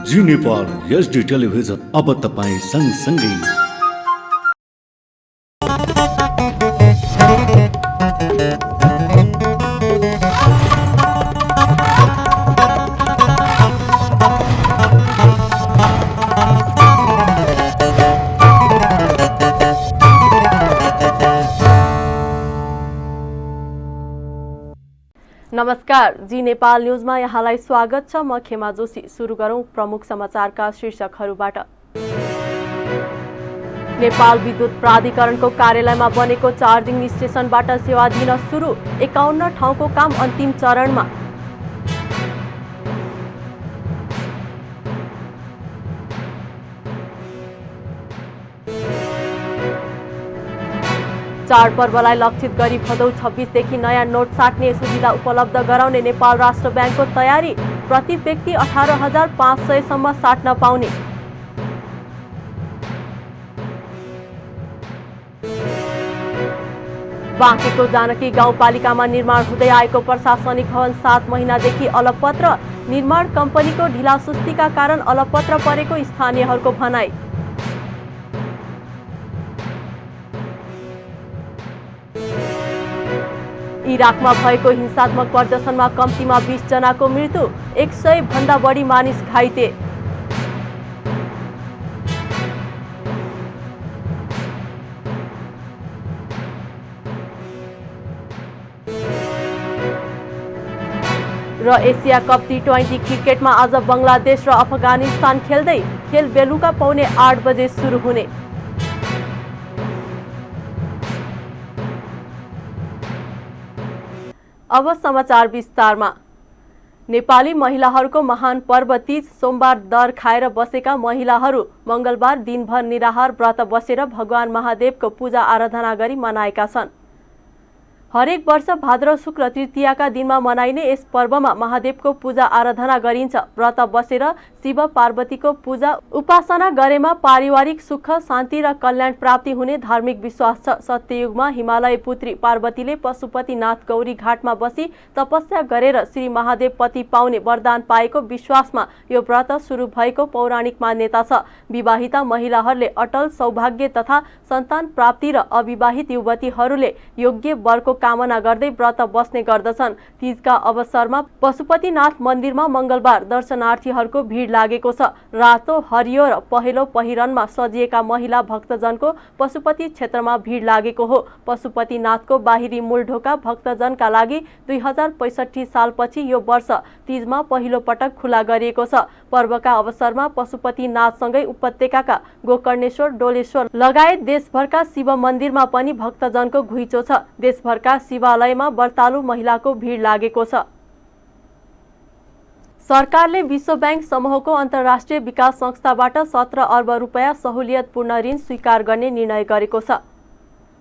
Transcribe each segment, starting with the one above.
जी Nepal HD television अब तपाईं सँगसँगै। नमस्कार, जी नेपाल न्यूजमा यहाँलाई स्वागत छ। म खेमा जोशी। सुरु गरौं प्रमुख समाचारका शीर्षकहरूबाट। नेपाल विद्युत प्राधिकरणको कार्यालयमा बनेको चार्जिङ स्टेशनबाट सेवा दिन सुरु। 51 ठाउँको काम अन्तिम चरणमा। चाडपर्वलाई लक्षित गरी भदौ 26 देखि नयाँ नोट साट्ने सुविधा उपलब्ध गराउने नेपाल राष्ट्र ब्याङ्कको तयारी। प्रति व्यक्ति 18,500 सम्म साट्न पाउने। बाँकेको जानकी गाउँपालिकामा निर्माण हुँदै आएको प्रशासनिक भवन 7 महिनादेखि अलपत्र। निर्माण कम्पनीको ढिलासुस्तीका कारण अलपत्र परेको स्थानीयहरूको भनाई। इराकमा भएको हिंसात्मक प्रदर्शनमा कम्तीमा 20 जनाको मृत्यु, 100 भन्दा बढी मानिस घाइते। र एसिया कप T20 क्रिकेटमा आज बङ्गलादेश र अफगानिस्तान खेल्दै। खेल बेलुका पौने 8 बजे सुरु हुने। अब समाचार विस्तारमा। नेपाली महिलाहरूको महान पर्व तीज सोमबार दर खाएर बसेका महिलाहरू मंगलबार दिनभर निराहार व्रत बसेर भगवान महादेवको पूजा आराधना गरी मनाएका छन्। हरेक वर्ष भाद्र शुक्ल तृतीयाका दिनमा मनाइने यस पर्वमा महादेवको पूजा आराधना गरिन्छ। व्रत बसेर शिव पार्वतीको पूजा उपासना गरेमा पारिवारिक सुख शान्ति र कल्याण प्राप्ति हुने धार्मिक विश्वास छ। सत्ययुगमा हिमालय पुत्री पार्वतीले पशुपतिनाथ गौरी घाटमा बसी तपस्या गरेर श्री महादेव पति पाउने वरदान पाएको विश्वासमा यो व्रत सुरु भएको पौराणिक मान्यता छ। विवाहिता महिलाहरूले अटल सौभाग्य तथा सन्तान प्राप्ति र अविवाहित युवतीहरूले योग्य वरको कामना गर्दै व्रत बस्ने गर्दछन्। तीजका अवसरमा पशुपतिनाथ मन्दिरमा मंगलबार दर्शनार्थीहरूको भिड लागेको छ। रातो, हरियो र पहेँलो पहिरनमा सजिएका महिला भक्तजनको पशुपति क्षेत्रमा भिड लागेको हो। पशुपतिनाथको बाहिरी मूल ढोका भक्तजनका लागि 2065 सालपछि यो वर्ष तीजमा पहिलो पटक खुला गरिएको छ। पर्वका अवसरमा पशुपतिनाथसँगै उपत्यकाका गोकर्णेश्वर, डोलेश्वर लगायत देशभरका शिव मन्दिरमा पनि भक्तजनको घुइँचो छ। देशभरका शिवालयमा व्रतालु महिलाको भिड लागेको छ। सरकारले विश्व ब्याङ्क समूहको अन्तर्राष्ट्रिय विकास संस्थाबाट 17 अर्ब रुपैयाँ सहुलियतपूर्ण ऋण स्वीकार गर्ने निर्णय गरेको छ।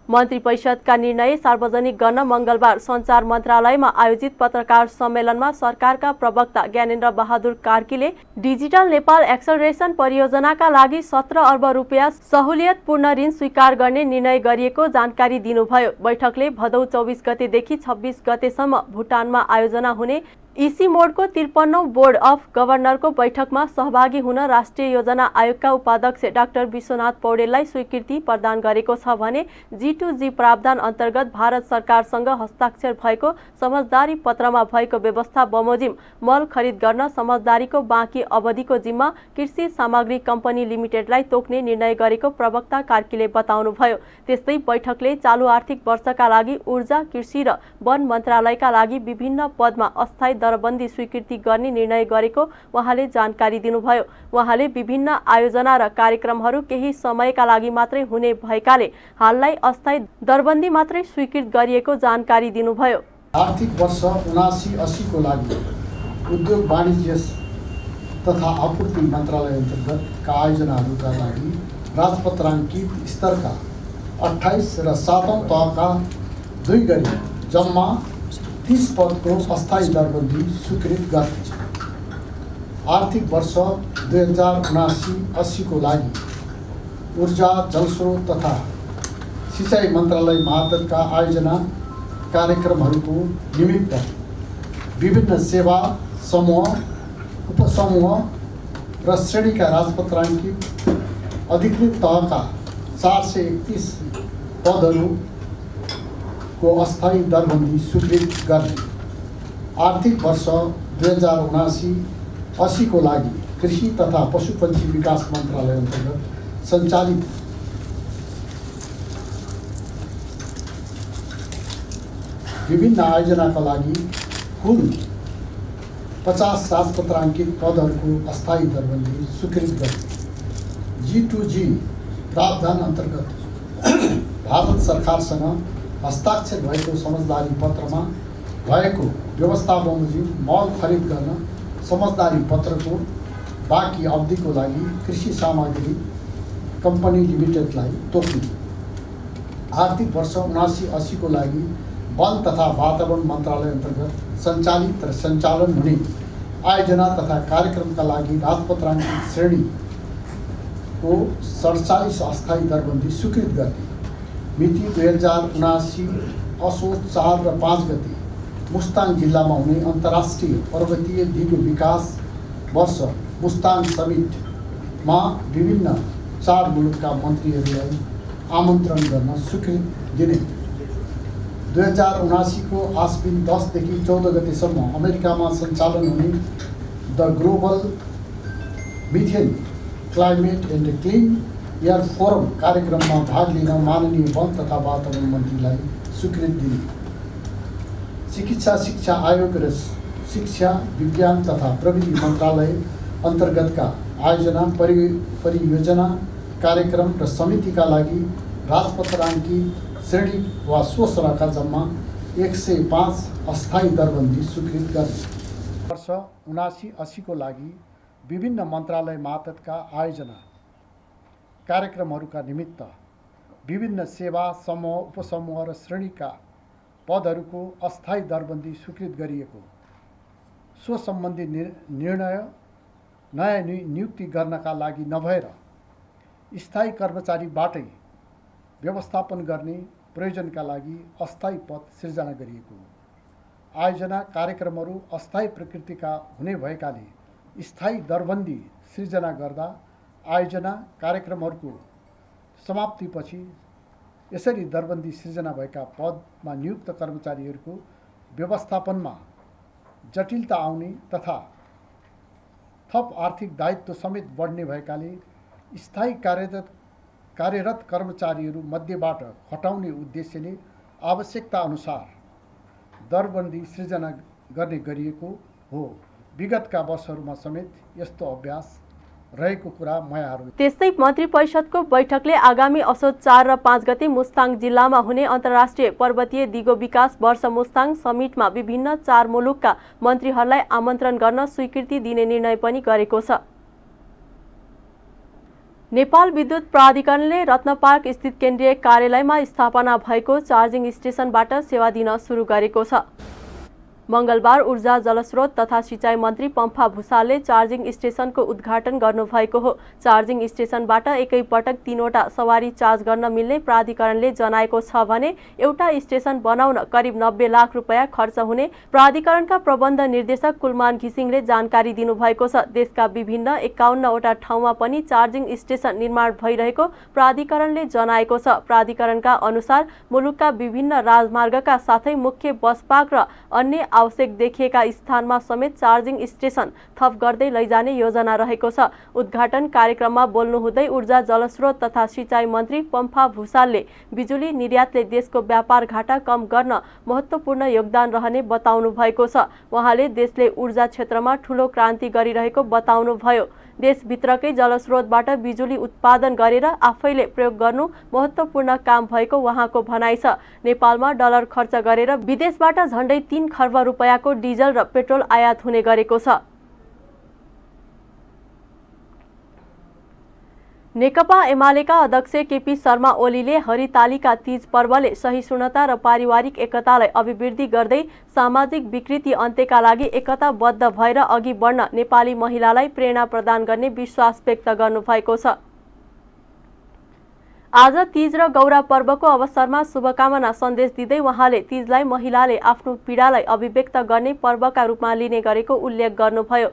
मन्त्री परिषदका निर्णय सार्वजनिक गर्न मंगलबार सञ्चार मन्त्रालयमा आयोजित पत्रकार सम्मेलनमा सरकारका प्रवक्ता ज्ञानेन्द्र बहादुर कार्कीले डिजिटल नेपाल एक्सलरेसन परियोजनाका लागि 17 अर्ब रुपैयाँ सहुलियतपूर्ण ऋण स्वीकार गर्ने निर्णय गरिएको जानकारी दिनुभयो। बैठकले भदौ 24 गतेदेखि 26 गतेसम्म भुटानमा आयोजना हुने इसी मोडको 53औं बोर्ड अफ गभर्नरको बैठकमा सहभागी हुन राष्ट्रिय योजना आयोगका उपाध्यक्ष डाक्टर विश्वनाथ पौडेललाई स्वीकृति प्रदान गरेको छ भने G2G प्रावधान अन्तर्गत भारत सरकारसँग हस्ताक्षर भएको समझदारी पत्रमा भएको व्यवस्था बमोजिम मल खरिद गर्न समझदारीको बाँकी अवधिको जिम्मा कृषि सामग्री कम्पनी लिमिटेडलाई तोक्ने निर्णय गरेको प्रवक्ता कार्कीले बताउनुभयो। त्यस्तै बैठकले चालू आर्थिक वर्षका लागि ऊर्जा, कृषि र वन मन्त्रालयका लागि विभिन्न पदमा अस्थायी दरबन्दी स्वीकृति गर्ने निर्णय गरेको उहाँले जानकारी दिनुभयो। उहाँले विभिन्न आयोजना र कार्यक्रमहरू केही समयका लागि मात्रै हुने भएकाले हाललाई अस्थायी दरबन्दी मात्रै स्वीकृत गरिएको जानकारी दिनुभयो। आर्थिक वर्ष 79-80 को लागि उद्योग वाणिज्य तथा आपूर्ति मन्त्रालय अन्तर्गतका आयोजनाहरूका लागि राजपत्राङ्कित स्तरका 28 र 7औं तहका 2 गरी जम्मा 30 पदको अस्थायी दरबन्दी स्वीकृत गर्नेछ। आर्थिक वर्ष 2079-80 को लागि ऊर्जा, जलस्रोत तथा सिंचाई मन्त्रालय मार्फतका आयोजना कार्यक्रमहरूको निमित्त विभिन्न सेवा समूह, उपसमूह र श्रेणीका राजपत्राङ्कित अधिकृत तहका 431 पदहरूको अस्थायी दरबन्दी स्वीकृत गर्ने। आर्थिक वर्ष 2079-80 को लागि कृषि तथा पशुपन्छी विकास मन्त्रालय अन्तर्गत सञ्चालित विभिन्न आयोजनाका लागि कुल 50 राजपत्राङ्कित पदहरूको अस्थायी दरबन्दी स्वीकृत गर्ने। G2G प्रावधान अन्तर्गत भारत सरकारसँग हस्ताक्षर भएको समझदारी पत्रमा भएको व्यवस्था बमोजिम मल खरिद गर्न समझदारी पत्रको बाँकी अवधिको लागि कृषि सामग्री कम्पनी लिमिटेडलाई तोक्ने। आर्थिक वर्ष 79-80 को लागि वन तथा वातावरण मन्त्रालय अन्तर्गत सञ्चालित र सञ्चालन हुने आयोजना तथा कार्यक्रमका लागि राजपत्राङ्कित श्रेणीको 47 अस्थायी दरबन्दी स्वीकृत गर्ने। मिति 2079 असोज 4 र 5 गते मुस्ताङ जिल्लामा हुने अन्तर्राष्ट्रिय पर्वतीय दिगो विकास वर्ष मुस्ताङ समिटमा विभिन्न 4 मुलुकका मन्त्रीहरूलाई आमन्त्रण गर्न स्वीकृति दिने। 2079 को आश्विन 10 देखि 14 गतेसम्म अमेरिकामा सञ्चालन हुने the global methane climate and clean air forum कार्यक्रममा भाग लिन माननीय वन तथा वातावरण मन्त्रीलाई स्वीकृति दिने। चिकित्सा शिक्षा आयोग र शिक्षा विज्ञान तथा प्रविधि मन्त्रालय अन्तर्गतका आयोजना परियोजना कार्यक्रम र समितिका लागि राजपत्राङ्कित श्रेणी वा स्वसरका जम्मा 105 अस्थायी दरबन्दी स्वीकृत गर्ने। वर्ष 79-80 को लागि विभिन्न मन्त्रालय मार्फतका आयोजना कार्यक्रमहरूका निमित्त विभिन्न सेवा समूह उपसमूह र श्रेणीका पदहरूको अस्थायी दरबन्दी स्वीकृत गरिएको। सो सम्बन्धी निर्णय नयाँ नियुक्ति गर्नका लागि नभएर स्थायी कर्मचारीबाटै व्यवस्थापन गर्ने प्रयोजनका लागि अस्थायी पद सिर्जना गरिएको। आयोजना कार्यक्रमहरू अस्थायी प्रकृतिका हुने भएकाले स्थायी दरबन्दी सिर्जना गर्दा आयोजना कार्यक्रमहरूको समाप्तिपछि यसरी दरबन्दी सिर्जना भएका पदमा नियुक्त कर्मचारीहरूको व्यवस्थापनमा जटिलता आउने तथा थप आर्थिक दायित्व समेत बढ्ने भएकाले स्थायी कार्यरत कर्मचारीहरू मध्येबाट हटाउने उद्देश्यले आवश्यकता अनुसार दरबन्दी सृजना गर्ने गरिएको हो। विगतका वर्षहरूमा समेत यस्तो अभ्यास रहेको कुरा मयाहरू। त्यस्तै मन्त्री परिषदको बैठकले आगामी असोज 4 र 5 गते मुस्ताङ जिल्लामा हुने अन्तर्राष्ट्रिय पर्वतीय दिगो विकास वर्ष मुस्ताङ समिटमा विभिन्न 4 मुलुकका मन्त्रीहरूलाई आमन्त्रण गर्न स्वीकृति दिने निर्णय पनि गरेको छ। नेपाल विद्युत प्राधिकरणले रत्नपार्क स्थित केन्द्रीय कार्यालयमा स्थापना भएको चार्जिङ स्टेसनबाट सेवा दिन सुरु गरेको छ। मंगलबार ऊर्जा जलस्रोत तथा सिंचाई मन्त्री पम्फा भूषालले चार्जिङ स्टेसनको उद्घाटन गर्नुभएको हो। चार्जिङ स्टेसनबाट एकैपटक 3वटा सवारी चार्ज गर्न मिल्ने प्राधिकरणले जनाएको छ भने एउटा स्टेसन बनाउन करिब 90 लाख रुपैयाँ खर्च हुने प्राधिकरणका प्रबन्ध निर्देशक कुलमान घिसिङले जानकारी दिनुभएको छ। देशका विभिन्न 51वटा ठाउँमा पनि चार्जिङ स्टेसन निर्माण भइरहेको प्राधिकरणले जनाएको छ। प्राधिकरणका अनुसार मुलुकका विभिन्न राजमार्गका साथै मुख्य बस पार्क र अन्य आवश्यक देखिएका स्थानमा समेत चार्जिङ स्टेसन थप गर्दै लैजाने योजना रहेको छ। उद्घाटन कार्यक्रममा बोल्नुहुँदै ऊर्जा जलस्रोत तथा सिंचाई मन्त्री पम्फा भूषालले बिजुली निर्यातले देशको व्यापार घाटा कम गर्न महत्त्वपूर्ण योगदान रहने बताउनु भएको छ। उहाँले देशले ऊर्जा क्षेत्रमा ठूलो क्रान्ति गरिरहेको बताउनुभयो। देशभित्रकै जलस्रोतबाट बिजुली उत्पादन गरेर आफैले प्रयोग गर्नु महत्त्वपूर्ण काम भएको उहाँको भनाइ छ। नेपालमा डलर खर्च गरेर विदेशबाट झण्डै 3 खर्ब रुपैयाँको डिजल र पेट्रोल आयात हुने गरेको छ। नेकपा एमालेका अध्यक्ष केपी शर्मा ओलीले हरितालिका तीज पर्वले सहिष्णुता र पारिवारिक एकतालाई अभिवृद्धि गर्दै सामाजिक विकृति अन्त्यका लागि एकताबद्ध भएर अघि बढ्न नेपाली महिलालाई प्रेरणा प्रदान गर्ने विश्वास व्यक्त गर्नुभएको छ। आज तीज र गौरा पर्वको अवसरमा शुभकामना सन्देश दिँदै उहाँले तीजलाई महिलाले आफ्नो पीडालाई अभिव्यक्त गर्ने पर्वका रूपमा लिने गरेको उल्लेख गर्नुभयो।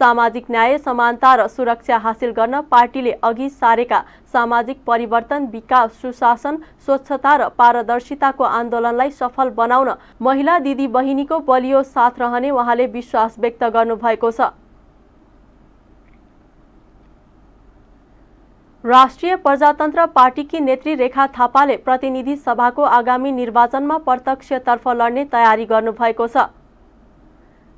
सामाजिक न्याय, समानता र सुरक्षा हासिल गर्न पार्टीले अघि सारेका सामाजिक परिवर्तन, विकास, सुशासन, स्वच्छता र पारदर्शिताको आन्दोलनलाई सफल बनाउन महिला दिदी बहिनीको बलियो साथ रहने उहाँले विश्वास व्यक्त गर्नुभएको छ। राष्ट्रिय प्रजातन्त्र पार्टीकी नेत्री रेखा थापाले प्रतिनिधि सभाको आगामी निर्वाचनमा प्रत्यक्षतर्फ लड्ने तयारी गर्नुभएको छ।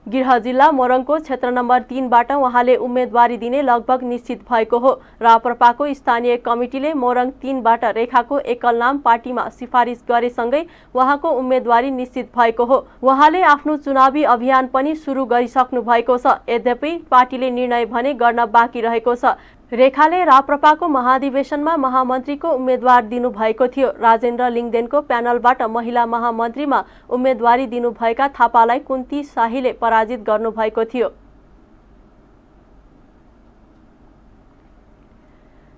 गृह जिल्ला मोरङको क्षेत्र नम्बर 3बाट उहाँले उम्मेदवारी दिने लगभग निश्चित भएको हो। राप्रपाको स्थानीय कमिटीले मोरङ 3बाट रेखाको एकल नाम पार्टीमा सिफारिस गरेसँगै उहाँको उम्मेदवारी निश्चित भएको हो। उहाँले आफ्नो चुनावी अभियान पनि सुरु गरिसक्नु भएको छ। यद्यपि पार्टीले निर्णय भने गर्न बाँकी रहेको छ। रेखाले राप्रपाको महाधिवेशनमा महामन्त्रीको उम्मेदवार दिनुभएको थियो। राजेन्द्र लिङदेनको प्यानलबाट महिला महामन्त्रीमा उम्मेदवारी दिनुभएका थापालाई कुन्ती शाहीले पराजित गर्नुभएको थियो।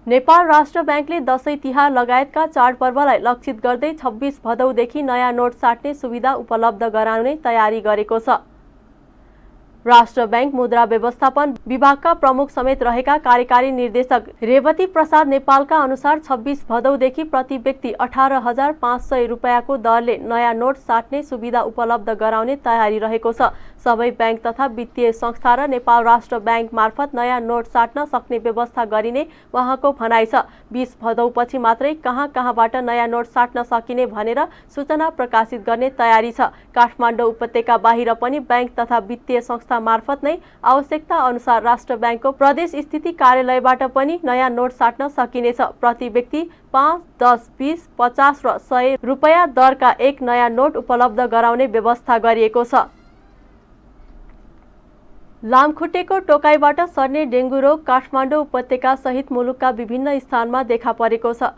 नेपाल राष्ट्र ब्याङ्कले दशैं तिहार लगायतका चाडपर्वलाई लक्षित गर्दै 26 भदौदेखि नयाँ नोट साट्ने सुविधा उपलब्ध गराउने तयारी गरेको छ। राष्ट्र ब्याङ्क मुद्रा व्यवस्थापन विभागका प्रमुख समेत रहेका कार्यकारी निर्देशक रेवती प्रसाद नेपालका अनुसार 26 भदौदेखि प्रति व्यक्ति 18,500 रुपियाँको दरले नयाँ नोट साट्ने सुविधा उपलब्ध गराउने तयारी रहेको छ। सबै ब्याङ्क तथा वित्तीय संस्था र नेपाल राष्ट्र ब्याङ्क मार्फत नयाँ नोट साट्न सक्ने व्यवस्था गरिने उहाँको भनाइ छ। 20 भदौपछि मात्रै कहाँबाट नयाँ नोट साट्न सकिने भनेर सूचना प्रकाशित गर्ने तयारी छ। काठमाडौँ उपत्यका बाहिर पनि ब्याङ्क तथा वित्तीय संस्था मार्फत नै आवश्यकता अनुसार राष्ट्र ब्याङ्कको प्रदेश स्थिति कार्यालयबाट पनि नयाँ नोट साट्न सकिनेछ। प्रति व्यक्ति 5, 10, 20, 50 र 100 रुपियाँ दरका एक नयाँ नोट उपलब्ध गराउने व्यवस्था गरिएको छ। लामखुट्टेको टोकाइबाट सर्ने डेङ्गु रोग काठमाडौँ उपत्यका सहित मुलुकका विभिन्न स्थानमा देखा परेको छ।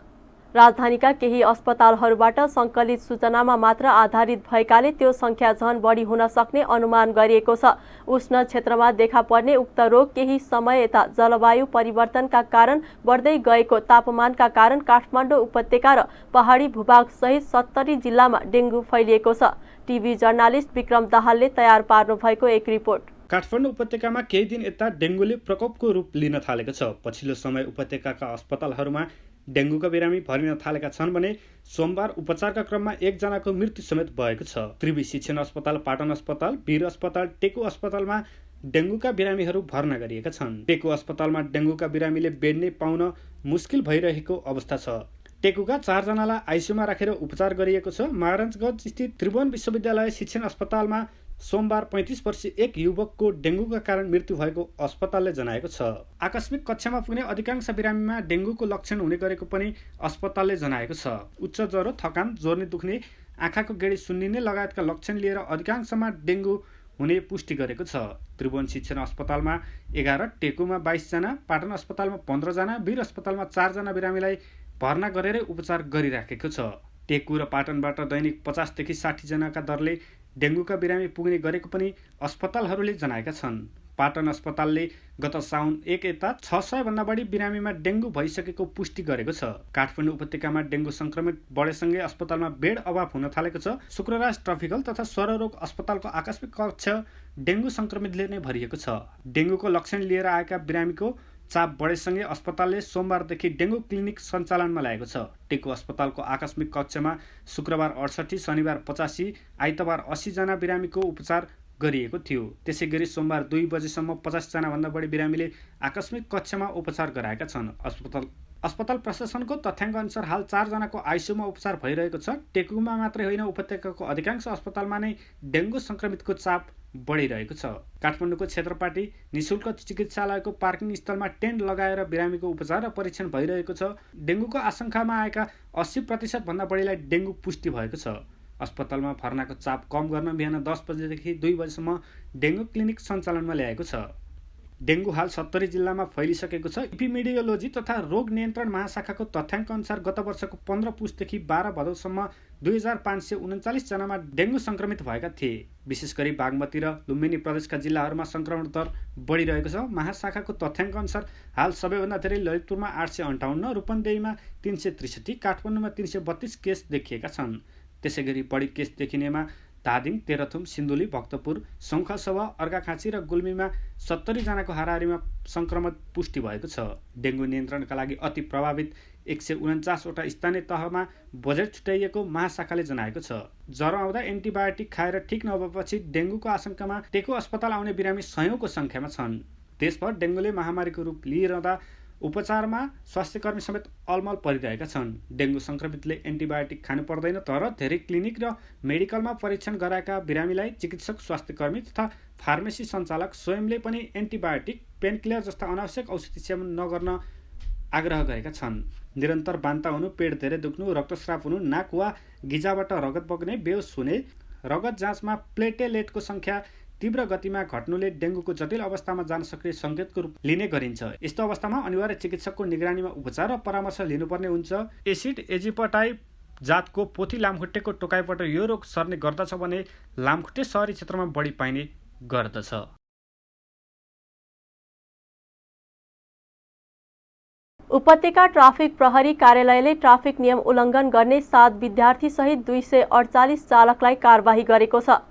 राजधानीका केही अस्पतालहरूबाट सङ्कलित सूचनामा मात्र आधारित भएकाले त्यो सङ्ख्या झन बढी हुन सक्ने अनुमान गरिएको छ। उष्ण क्षेत्रमा देखा पर्ने उक्त रोग केही समय यता जलवायु परिवर्तनका कारण बढ्दै गएको तापमानका कारण काठमाडौँ उपत्यका र पहाडी भूभाग सहित 70 जिल्लामा डेङ्गु फैलिएको छ। टिभी जर्नालिस्ट विक्रम दाहालले तयार पार्नु भएको एक रिपोर्ट। काठमाडौँ उपत्यकामा केही दिन यता डेङ्गुले प्रकोपको रूप लिन थालेको छ। पछिल्लो समय उपत्यकाका अस्पतालहरूमा डेङ्गुका बिरामी भरिन थालेका छन् भने सोमबार उपचारका क्रममा एकजनाको मृत्यु समेत भएको छ। त्रिवी शिक्षण अस्पताल, पाटन अस्पताल, वीर अस्पताल, टेकु अस्पतालमा डेङ्गुका बिरामीहरू भर्ना गरिएका छन्। टेकु अस्पतालमा डेङ्गुका बिरामीले बेड नै पाउन मुस्किल भइरहेको अवस्था छ। टेकुका 4 जनालाई आइसियुमा राखेर उपचार गरिएको छ। महाराजगञ्ज स्थित त्रिभुवन विश्वविद्यालय शिक्षण अस्पतालमा सोमबार 35 वर्षीय एक युवकको डेङ्गुका कारण मृत्यु भएको अस्पतालले जनाएको छ। आकस्मिक कक्षामा पुग्ने अधिकांश बिरामीमा डेङ्गुको लक्षण हुने गरेको पनि अस्पतालले जनाएको छ। उच्च ज्वरो, थकान, जोर्नी दुख्ने, आँखाको गेडी सुन्निने लगायतका लक्षण लिएर अधिकांशमा डेङ्गु हुने पुष्टि गरेको छ। त्रिभुवन शिक्षण अस्पतालमा 11, टेकुमा 22 जना, पाटन अस्पतालमा 15 जना, वीर अस्पतालमा 4 जना बिरामीलाई भर्ना गरेर उपचार गरिराखेको छ। टेकु र पाटनबाट दैनिक 50 देखि 60 जनाका दरले डेङ्गुका बिरामी पुग्ने गरेको पनि अस्पतालहरूले जनाएका छन्। पाटन अस्पतालले गत साउन 1 यता 600 भन्दा बढी बिरामीमा डेङ्गु भइसकेको पुष्टि गरेको छ। काठमाडौँ उपत्यकामा डेङ्गु संक्रमित बढेसँगै अस्पतालमा बेड अभाव हुन थालेको छ। शुक्रराज ट्रपिकल तथा स्वररोग अस्पतालको आकस्मिक कक्ष डेङ्गु संक्रमितले नै भरिएको छ। डेङ्गुको लक्षण लिएर आएका बिरामीको चाप बढेसँगै अस्पतालले सोमबारदेखि डेङ्गु क्लिनिक सञ्चालनमा ल्याएको छ। टेकु अस्पतालको आकस्मिक कक्षमा शुक्रबार 68, शनिबार 85, आइतबार 80 जना बिरामीको उपचार गरिएको थियो। त्यसैगरी सोमबार 2 बजेसम्म 50 जना भन्दा बढी बिरामीले आकस्मिक कक्षमा उपचार गराएका छन्। अस्पताल प्रशासनको तथ्याङ्क अनुसार हाल 4 जनाको आइसियुमा उपचार भइरहेको छ। टेकुमा मात्रै होइन, उपत्यकाको अधिकांश अस्पतालमा नै डेङ्गु संक्रमितको चाप बढिरहेको छ। काठमाडौँको क्षेत्रपाटी निशुल्क चिकित्सालयको पार्किङ स्थलमा टेन्ट लगाएर बिरामीको उपचार र परीक्षण भइरहेको छ। डेङ्गुको आशंकामा आएका 80% भन्दा बढीलाई डेङ्गु पुष्टि भएको छ। अस्पतालमा भर्नाको चाप कम गर्न बिहान 10 बजेदेखि 2 बजेसम्म डेङ्गु क्लिनिक सञ्चालनमा ल्याएको छ। डेङ्गु हाल 70 जिल्लामा फैलिसकेको छ। इपिमेडियोलोजी तथा रोग नियन्त्रण महाशाखाको तथ्याङ्क अनुसार गत वर्षको 15 पुसदेखि 12 भदौसम्म 2539 जनामा डेङ्गु संक्रमित भएका थिए। विशेष गरी बागमती र लुम्बिनी प्रदेशका जिल्लाहरूमा संक्रमण दर बढिरहेको छ। महाशाखाको तथ्याङ्क अनुसार हाल सबैभन्दा धेरै ललितपुरमा 858, रूपन्देहीमा 363, काठमाडौँमा 332 केस देखिएका छन्। त्यसैगरी बढी केस देखिनेमा धादिङ, तेह्रथुम, सिन्धुली, भक्तपुर, शङ्खसभा, अर्घाखाँची र गुल्मीमा 70 जनाको हाराहारीमा संक्रमण पुष्टि भएको छ। डेङ्गु नियन्त्रणका लागि अति प्रभावित 149 वटा स्थानीय तहमा बजेट छुट्याइएको महाशाखाले जनाएको छ। ज्वरो आउँदा एन्टिबायोटिक खाएर ठिक नभएपछि डेङ्गुको आशंकामा टेको अस्पताल आउने बिरामी सयौंको संख्यामा छन्। देशभर डेङ्गुले महामारीको रूप लिइरहँदा उपचारमा स्वास्थ्यकर्मी समेत अलमल परिरहेका छन्। डेङ्गु संक्रमितले एन्टिबायोटिक खानु पर्दैन, तर धेरै क्लिनिक र मेडिकलमा परीक्षण गराएका बिरामीलाई चिकित्सक, स्वास्थ्यकर्मी तथा फार्मेसी सञ्चालक स्वयंले पनि एन्टिबायोटिक, पेनकिलर जस्ता अनावश्यक औषधि सेवन नगर्न आग्रह गरेका छन्। निरन्तर बान्ता हुनु, पेट धेरै दुख्नु, रक्तस्राव हुनु, नाक वा गिजाबाट रगत बग्ने, बेहोस हुने, रगत जाँचमा प्लेटेलेटको संख्या तीव्र गतिमा घट्नुले डेङ्गुको जटिल अवस्थामा जान सक्ने सङ्केतको रूप लिने गरिन्छ। यस्तो अवस्थामा अनिवार्य चिकित्सकको निगरानीमा उपचार र परामर्श लिनुपर्ने हुन्छ। एसिड एजिपटाइप जातको पोथी लामखुट्टेको टोकाइबाट यो रोग सर्ने गर्दछ भने लामखुट्टे सहरी क्षेत्रमा बढी पाइने गर्दछ। उपत्यका ट्राफिक प्रहरी कार्यालयले ट्राफिक नियम उल्लङ्घन गर्ने 7 विद्यार्थी सहित 248 चालकलाई कारबाही गरेको छ।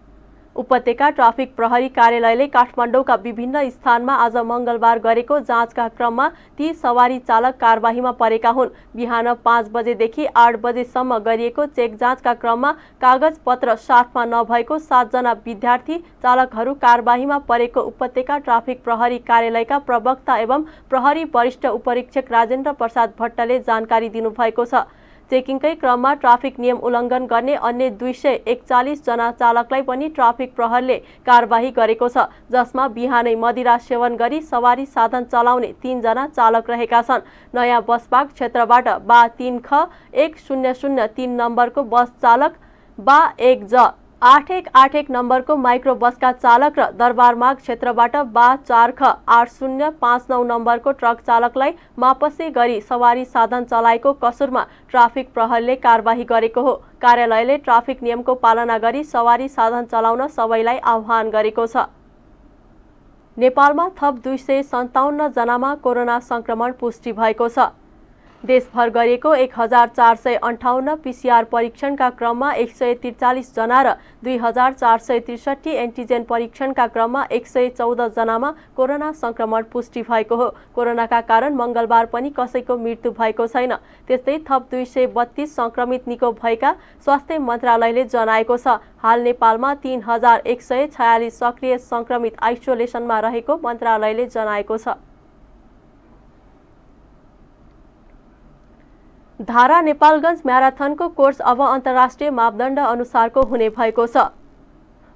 उपत्यका ट्राफिक प्रहरी कार्यालयले काठमाडौँका विभिन्न स्थानमा आज मङ्गलबार गरेको जाँचका क्रममा ती सवारी चालक कारबाहीमा परेका हुन्। बिहान 5 बजेदेखि 8 बजेसम्म गरिएको चेक जाँचका क्रममा कागजपत्र साथमा नभएको 7 जना विद्यार्थी चालकहरू कारबाहीमा परेको उपत्यका ट्राफिक प्रहरी कार्यालयका प्रवक्ता एवं प्रहरी वरिष्ठ उपरीक्षक राजेन्द्र प्रसाद भट्टले जानकारी दिनुभएको छ। चेकिङकै क्रममा ट्राफिक नियम उल्लङ्घन गर्ने अन्य 241 जना चालकलाई पनि ट्राफिक प्रहरीले कारबाही गरेको छ, जसमा बिहानै मदिरा सेवन गरी सवारी साधन चलाउने 3 जना चालक रहेका छन्। नयाँ बसपार्क क्षेत्रबाट बा 3ख 1003 नम्बरको बस चालक, बा 1ज 8181 नम्बरको माइक्रो बसका चालक र दरबारमाग क्षेत्रबाट बा 4ख 8059 नम्बरको ट्रक चालकलाई मापसे गरी सवारी साधन चलाएको कसुरमा ट्राफिक प्रहरीले कारबाही गरेको हो। कार्यालयले ट्राफिक नियमको पालना गरी सवारी साधन चलाउन सबैलाई आह्वान गरेको छ। नेपालमा थप 257 जनामा कोरोना संक्रमण पुष्टि भएको छ। देशभर गरिएको 1458 पीसीआर परीक्षणका क्रममा 143 जना र 2463 एन्टिजेन परीक्षणका क्रममा 114 जनामा कोरोना संक्रमण पुष्टि भएको हो। कोरोनाका कारण मंगलबार पनि कसैको मृत्यु भएको छैन। त्यस्तै थप 232 संक्रमित निको भएका स्वास्थ्य मन्त्रालयले जनाएको छ। हाल नेपालमा 3146 सक्रिय संक्रमित आइसोलेसनमा रहेको मन्त्रालयले जनाएको छ। धारा नेपालगञ्ज म्याराथनको कोर्स अब अन्तर्राष्ट्रिय मापदण्ड अनुसारको हुने भएको छ।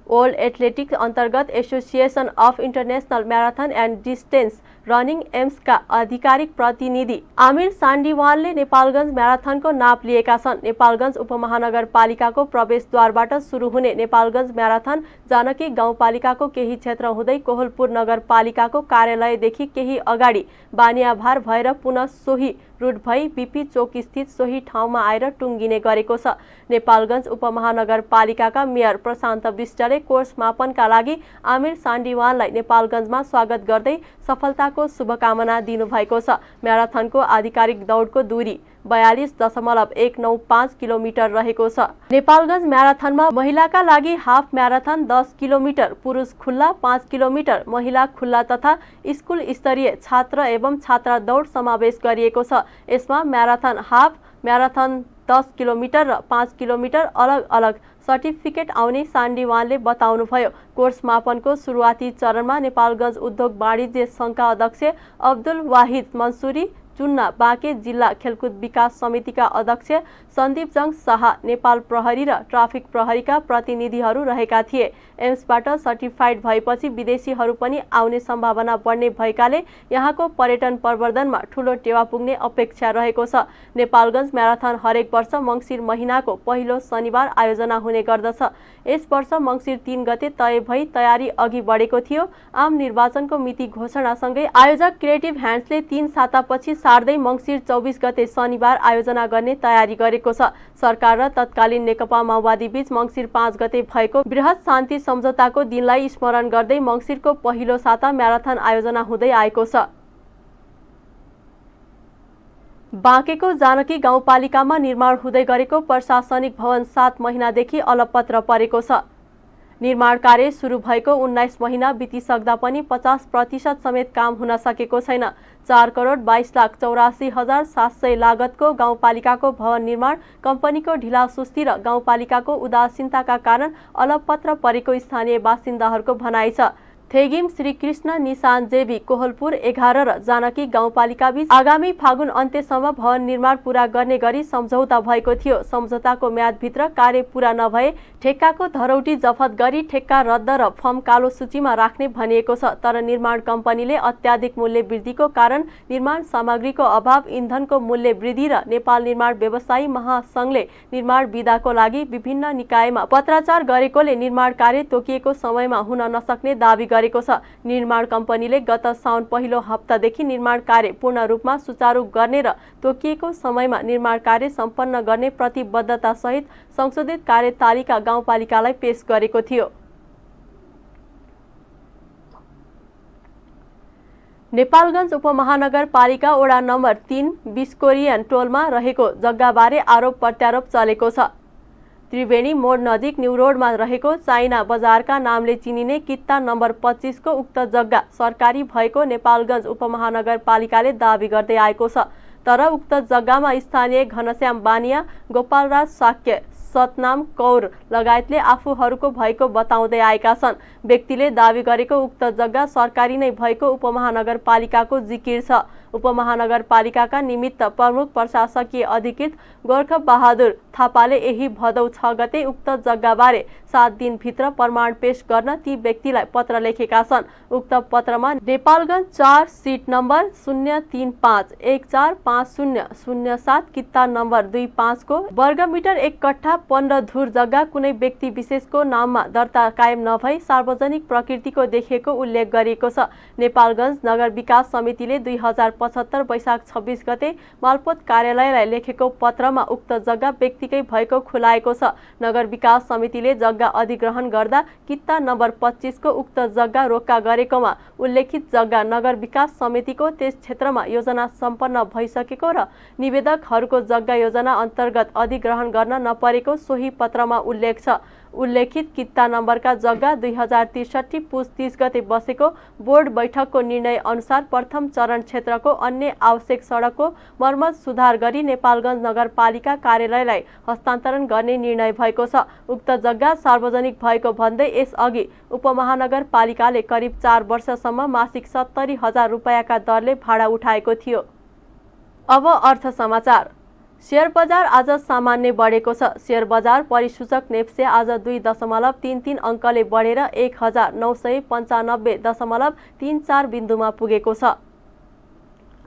वर्ल्ड एथलेटिक्स अन्तर्गत association of international marathon and distance running एम्सका आधिकारिक प्रतिनिधि आमिर सान्डिवालले नेपालगञ्ज म्याराथनको नाप लिएका छन्। नेपालगञ्ज उपमहानगरपालिकाको प्रवेशद्वारबाट सुरु हुने नेपालगञ्ज म्याराथन जानकी गाउँपालिकाको केही क्षेत्र हुँदै कोहलपुर नगरपालिकाको कार्यालयदेखि केही अगाडि बानियाभार भएर पुनः सोही रुट भई बीपी चोक स्थित सोही ठाउँमा आएर टुङ्गिने गरेको छ। नेपालगञ्ज उपमहानगरपालिकाका मेयर प्रशान्त विष्टले कोर्स मापनका लागि आमिर सान्डिवाललाई नेपालगञ्जमा स्वागत गर्दै सफलताको शुभकामना दिनुभएको छ। म्याराथनको आधिकारिक दौडको दूरी 42.195 किलोमिटर रहेको छ। नेपालगञ्ज म्याराथनमा महिलाका लागि हाफ म्याराथन 10 किलोमिटर, पुरुष खुल्ला 5 किलोमिटर, महिला खुल्ला तथा स्कुल स्तरीय छात्र एवं छात्रा दौड समावेश गरिएको छ। यसमा म्याराथन हाफ म्याराथन 10 किलोमिटर र 5 किलोमिटर अलग अलग सर्टिफिकेट आउने सान्डिवालले बताउनुभयो। कोर्स मापनको सुरुवाती चरणमा नेपालगञ्ज उद्योग वाणिज्य सङ्घका अध्यक्ष अब्दुल वाहिद मन्सुरी, चुन्ना बाँके जिल्ला खेलकुद विकास समितिका अध्यक्ष सन्दीप जङ शाह, नेपाल प्रहरी र ट्राफिक प्रहरीका प्रतिनिधिहरू रहेका थिए। एम्सबाट सर्टिफाइड भएपछि विदेशीहरू पनि आउने सम्भावना बढ्ने भएकाले यहाँको पर्यटन प्रवर्धनमा ठूलो टेवा पुग्ने अपेक्षा रहेको छ। नेपालगञ्ज म्याराथन हरेक वर्ष मङ्सिर महिनाको पहिलो शनिबार आयोजना हुने गर्दछ। यस वर्ष मङ्सिर 3 गते तय भई तयारी अघि बढेको थियो। आम निर्वाचनको मिति घोषणासँगै आयोजक क्रिएटिभ ह्यान्ड्सले 3 सातापछि सार्दै मङ्सिर 24 गते शनिबार आयोजना गर्ने तयारी गरेको छ। सरकार र तत्कालीन नेकपा माओवादी बीच मङ्सिर 5 गते भएको बृहत शान्ति सम्झौताको दिनलाई स्मरण गर्दै मङ्सिरको पहिलो साता म्याराथन आयोजना हुँदै आएको छ। बाँकेको जानकी गाउँपालिकामा निर्माण हुँदै गरेको प्रशासनिक भवन 7 महिनादेखि अलपत्र परेको छ। निर्माण कार्य सुरु भएको 19 महिना बितिसक्दा पनि 50% समेत काम हुन सकेको छैन। 4,22,84,700 लागतको गाउँपालिकाको भवन निर्माण कम्पनीको ढिलासुस्ती र गाउँपालिकाको उदासीनताका कारण अलपत्र परेको स्थानीय बासिन्दाहरूको भनाइ छ। थेगिम श्रीकृष्ण निशान जेबी कोहलपुर 11 र जानकी गाउँपालिका बीच आगामी फागुन अन्त्यसम्म भवन निर्माण पूरा गर्ने गरी सम्झौता भएको थियो। सम्झौताको म्यादभित्र कार्य पूरा नभए ठेक्काको धरौटी जफत गरी ठेक्का रद्द र फर्म कालो सूचीमा राख्ने भनिएको छ। तर निर्माण कम्पनीले अत्याधिक मूल्य वृद्धिको कारण निर्माण सामग्रीको अभाव, इन्धनको मूल्य वृद्धि र नेपाल निर्माण व्यवसायी महासंघले निर्माण बिदाको लागि विभिन्न निकायमा पत्राचार गरेकोले निर्माण कार्य तोकिएको समयमा हुन नसक्ने दावी गरेको छ। निर्माण कम्पनीले गत साउन पहिलो हप्तादेखि निर्माण कार्य पूर्ण रूपमा सुचारू गर्ने र तोकिएको समयमा निर्माण कार्य सम्पन्न गर्ने प्रतिबद्धता सहित संशोधित कार्यतालिका गाउँपालिकालाई पेश गरेको थियो। नेपालगञ्ज उपमहानगरपालिका वडा नम्बर 3 बिस्कोरियन टोलमा रहेको जग्गाबारे आरोप प्रत्यारोप चलेको छ। त्रिवेणी मोड नजिक न्यू रोडमा रहेको चाइना बजारका नामले चिनिने कित्ता नम्बर 25 को उक्त जग्गा सरकारी भएको नेपालगञ्ज उपमहानगरपालिकाले दावी गर्दै आएको छ। तर उक्त जग्गामा स्थानीय घनश्याम बानिया, गोपालराज साक्य, सतनाम कौर लगायतले आफूहरूको भएको बताउँदै आएका छन्। व्यक्तिले दावी गरेको उक्त जग्गा सरकारी नै भएको उपमहानगरपालिकाको जिकिर छ। उपमहानगरपालिकाका निमित्त प्रमुख प्रशासकीय अधिकृत गोर्ख बहादुर थापाले यही भदौ 6 गते उक्त जग्गाबारे 7 दिनभित्र प्रमाण पेश गर्न ती व्यक्तिलाई पत्र लेखेका छन्। उक्त पत्रमा नेपालगञ्ज 4 सिट नम्बर 035145007 कित्ता नम्बर 25 को वर्गमिटर 1 कट्ठा 15 धुर जग्गा कुनै व्यक्ति विशेषको नाममा दर्ता कायम नभई सार्वजनिक प्रकृतिको देखिएको उल्लेख गरिएको छ। नेपालगञ्ज नगर विकास समितिले 2075 वैशाख 26 गते मालपोत कार्यालयलाई लेखेको पत्रमा उक्त जग्गा व्यक्तिकै भएको खुलाएको छ। नगर विकास समितिले जग्गा अधिग्रहण गर्दा कित्ता नम्बर 25 को उक्त जग्गा रोक्का गरेकोमा उल्लेखित जग्गा नगर विकास समितिको त्यस क्षेत्रमा योजना सम्पन्न भइसकेको र निवेदकहरूको जग्गा योजना अन्तर्गत अधिग्रहण गर्न नपरेको सोही पत्रमा उल्लेख छ। उल्लेखित कित्ता नम्बरका जग्गा 2063 पुस 30 गते बसेको बोर्ड बैठकको निर्णय अनुसार प्रथम चरण क्षेत्रको अन्य आवश्यक सडकको मर्मत सुधार गरी नेपालगञ्ज नगरपालिका कार्यालयलाई हस्तान्तरण गर्ने निर्णय भएको छ। उक्त जग्गा सार्वजनिक भएको भन्दै यसअघि उपमहानगरपालिकाले करिब 4 वर्षसम्म मासिक 70,000 रुपैयाँका दरले भाडा उठाएको थियो। अब अर्थ समाचार। शेयर बजार आज सामान्य बढेको छ। शेयर बजार परिसूचक नेप्से आज 2.33 अङ्कले बढेर 1995.34 बिन्दुमा पुगेको छ।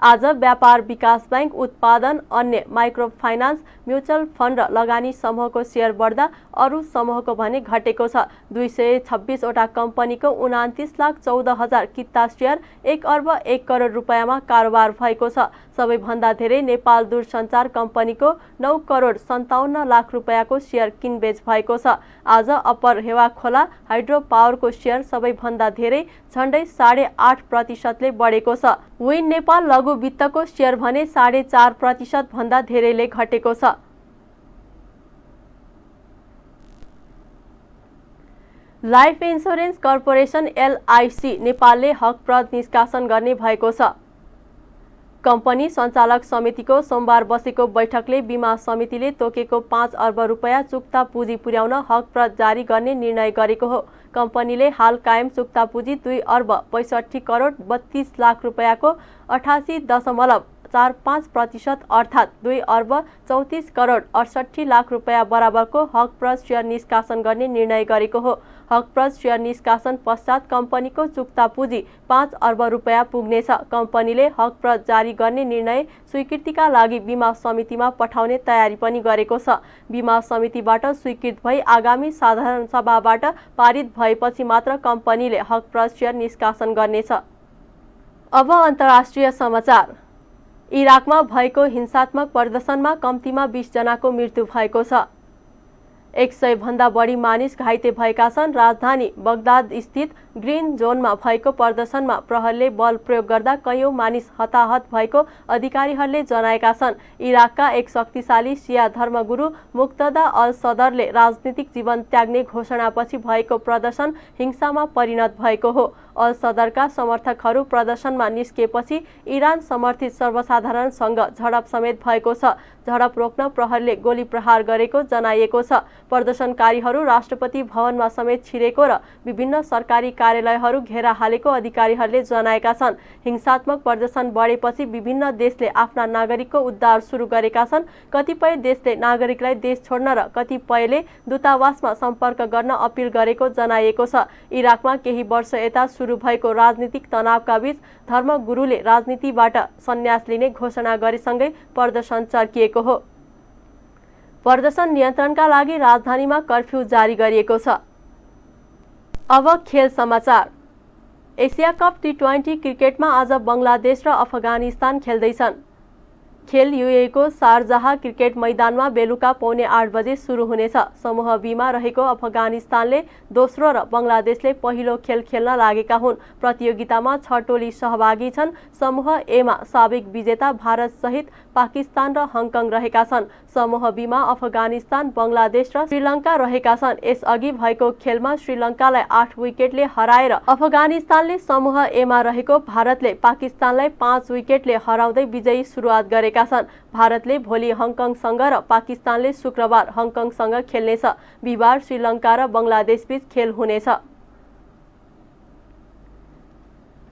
आज व्यापार विकास बैंक, उत्पादन, अन्य माइक्रो फाइनान्स, म्युचुअल फन्ड र लगानी समूहको शेयर बढ्दा अरू समूहको भने घटेको छ। 226 वटा कम्पनीको 29,14,000 कित्ता शेयर 1 अर्ब 1 करोड रुपैयाँमा कारोबार भएको छ। सबैभन्दा धेरै नेपाल दूरसञ्चार कम्पनीको 9 करोड 57 लाख रुपैयाँको शेयर किनबेच भएको छ। आज अप्पर हेवा खोला हाइड्रो पावरको शेयर सबैभन्दा धेरै झण्डै 8.5% बढेको छ। विन नेपाल लघु वित्तको शेयर भने 4.5% भन्दा धेरैले घटेको छ। लाइफ इन्स्योरेन्स कर्पोरेसन LIC नेपालले हकप्रद निष्कासन गर्ने भएको छ। कम्पनी सञ्चालक समितिको सोमबार बसेको बैठकले बीमा समितिले तोकेको 5 अर्ब रुपैयाँ चुक्ता पुँजी पुर्याउन हकप्रद जारी गर्ने निर्णय गरेको हो। कम्पनीले हाल कायम चुक्ता पुँजी 2 अर्ब 65 करोड 32 लाख रुपैयाँको 88.45% अर्थात् 2 अर्ब 34 करोड 68 लाख रुपैयाँ बराबरको हकप्रद शेयर निष्कासन गर्ने निर्णय गरेको हो। हकप्रद शेयर निष्कासन पश्चात कम्पनीको चुक्ता पुँजी 5 अर्ब रुपैयाँ पुग्नेछ। कम्पनीले हकप्रद जारी गर्ने निर्णय स्वीकृतिका लागि बीमा समितिमा पठाउने तयारी पनि गरेको छ। बीमा समितिबाट स्वीकृत भई आगामी साधारण सभाबाट पारित भएपछि मात्र कम्पनीले हकप्रद शेयर निष्कासन गर्नेछ। अब अन्तर्राष्ट्रिय समाचार। इराकमा भएको हिंसात्मक प्रदर्शनमा कम्तीमा 20 जनाको मृत्यु भएको छ। 100 भन्दा बढी मानिस घाइते भएका छन्। राजधानी बगदाद स्थित ग्रीन जोनमा भएको प्रदर्शनमा प्रहरीले बल प्रयोग गर्दा कयौं मानिस हताहत भएको अधिकारीहरूले जनाएका छन्। इराकका एक शक्तिशाली शिया धर्मगुरु मुक्तदा अल सदरले राजनीतिक जीवन त्याग्ने घोषणापछि भएको प्रदर्शन हिंसामा परिणत भएको हो। अल सदरका समर्थकहरू प्रदर्शनमा निस्किएपछि इरान समर्थित सर्वसाधारणसँग झडप समेत भएको छ। झडप रोक्न प्रहरीले गोली प्रहार गरेको जनाइएको छ। प्रदर्शनकारीहरू राष्ट्रपति भवनमा समेत छिरेको र विभिन्न सरकारी कार्यालयहरू घेरा हालेको अधिकारीहरूले जनाएका छन्। हिंसात्मक प्रदर्शन बढेपछि विभिन्न देशले आफ्ना नागरिकको उद्धार सुरु गरेका छन्। कतिपय देशले नागरिकलाई देश छोड्न र कतिपयले दूतावासमा सम्पर्क गर्न अपील गरेको जनाइएको छ। इराकमा केही वर्ष यता सुरु भएको राजनीतिक तनावका बीच धर्मगुरुले राजनीतिबाट सन्यास लिने घोषणा गरेसँगै प्रदर्शन चर्किएको हो। प्रदर्शन नियन्त्रणका लागि राजधानीमा कर्फ्यू जारी गरिएको छ। अब खेल समाचार। एसिया कप टी20 क्रिकेटमा आज बङ्गलादेश र अफगानिस्तान खेल्दैछन्। खेल युएईको शारजाह क्रिकेट मैदानमा बेलुका 7:45 बजे सुरु हुनेछ। समूह बीमा रहेको अफगानिस्तानले दोस्रो र बङ्गलादेशले पहिलो खेल खेल्न लागेका हुन्। प्रतियोगितामा 6 टोली सहभागी छन्। समूह एमा साबिक विजेता भारत सहित पाकिस्तान र हङकङ रहेका छन्। समूह बीमा अफगानिस्तान, बङ्गलादेश र श्रीलङ्का रहेका छन्। यसअघि भएको खेलमा श्रीलङ्कालाई 8 विकेटले हराएर अफगानिस्तानले समूह एमा रहेको भारतले पाकिस्तानलाई 5 विकेटले हराउँदै विजयी सुरुवात गरेका छन्। भारतले भोलि हङकङसँग र पाकिस्तानले शुक्रबार हङकङसँग खेल्नेछ। बिहिबार श्रीलङ्का र बङ्गलादेशबीच खेल हुनेछ।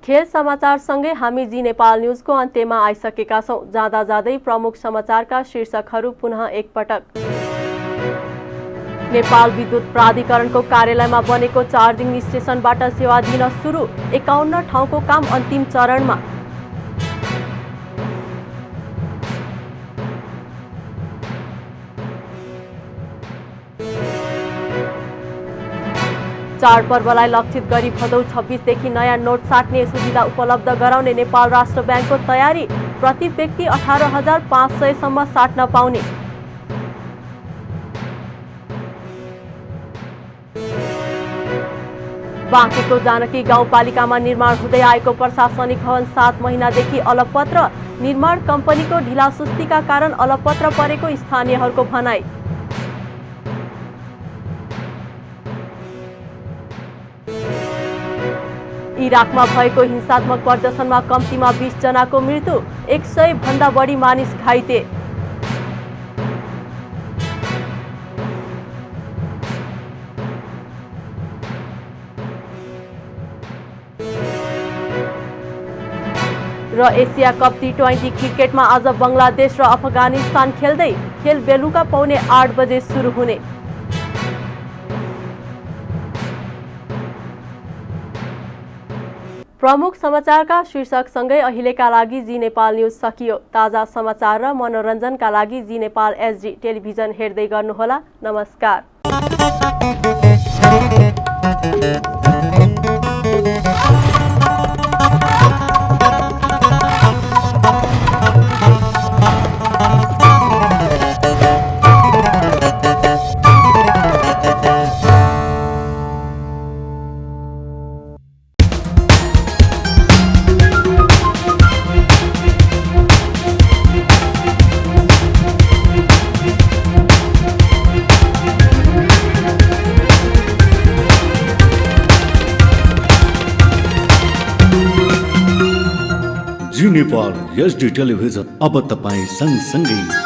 खेल समाचारसँगै हामी जी नेपाल न्युजको अन्त्यमा आइसकेका छौं। जाँदा जाँदै प्रमुख समाचारका शीर्षकहरू पुनः एकपटक। नेपाल विद्युत प्राधिकरणको कार्यालयमा बनेको चार्जिङ स्टेशनबाट सेवा दिन सुरु। 51 ठाउँको काम अन्तिम चरणमा। चाडपर्वलाई लक्षित गरी भदौ 26 देखि नयाँ नोट साट्ने सुविधा उपलब्ध गराउने नेपाल राष्ट्र ब्याङ्कको तयारी। प्रति व्यक्ति 18,500 सम्म साट्न पाउने। बाँकेको जानकी गाउँपालिकामा निर्माण हुँदै आएको प्रशासनिक भवन 7 महिनादेखि अलपत्र। निर्माण कम्पनीको ढिलासुस्तीका कारण अलपत्र परेको स्थानीयहरूको भनाई। इराकमा भएको हिंसात्मक प्रदर्शनमा कम्तीमा 20 जनाको मृत्यु। 100 भन्दा बढी मानिस घाइते। र एसिया कप टी20 क्रिकेटमा आज बङ्गलादेश र अफगानिस्तान खेल्दै। खेल बेलुका 7:45 बजे सुरु हुने। प्रमुख समाचारका शीर्षकसँगै अहिलेका लागि जी नेपाल न्युज सकियो। ताजा समाचार र मनोरञ्जनका लागि जी नेपाल एचडी टेलिभिजन हेर्दै गर्नुहोला। नमस्कार। जी नेपाल एचडी टेलिभिजन अब तपाईँ सँगसँगै